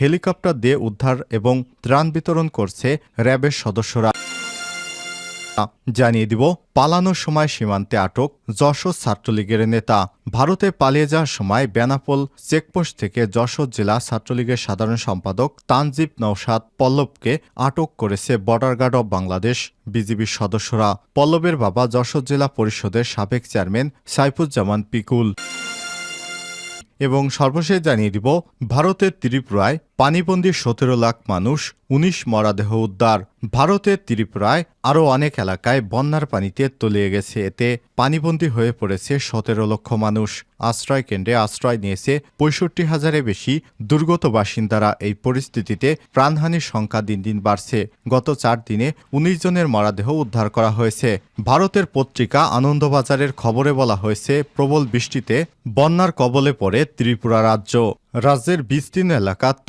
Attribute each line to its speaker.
Speaker 1: Helicopter দিয়ে উদ্ধার এবং ত্রাণ বিতরণ করছে র্যাবের সদস্যরা। জানিয়ে দিব, পালানোর সময় সীমান্তে আটক যশোর ছাত্রলীগের নেতা। ভারতে পালিয়ে যাওয়ার সময় বেনাপোল চেকপোস্ট থেকে যশোর জেলা ছাত্রলীগের সাধারণ সম্পাদক তানজিব নওশাদ পল্লবকে আটক করেছে বর্ডার গার্ড অব বাংলাদেশ বিজিবির সদস্যরা। পল্লবের বাবা যশোর জেলা পরিষদের সাবেক চেয়ারম্যান সাইফুজ্জামান পিকুল। এবং সর্বশেষ জানিয়ে দিব, ভারতের ত্রিপুরায় পানিবন্দী 17 লাখ মানুষ, 19 মরদেহ উদ্ধার। ভারতের ত্রিপুরায় আরও অনেক এলাকায় বন্যার পানিতে তলিয়ে গেছে। এতে পানিবন্দী হয়ে পড়েছে 17 লক্ষ মানুষ। আশ্রয় কেন্দ্রে আশ্রয় নিয়েছে 65,000-এর বেশি দুর্গত বাসিন্দারা। এই পরিস্থিতিতে প্রাণহানির সংখ্যা দিন দিন বাড়ছে। গত 4 দিনে 19 জনের মরদেহ উদ্ধার করা হয়েছে। ভারতের পত্রিকা আনন্দবাজারের খবরে বলা হয়েছে, প্রবল বৃষ্টিতে বন্যার কবলে পড়ে ত্রিপুরা রাজ্য। রাজ্যের বিস্তীর্ণ এলাকা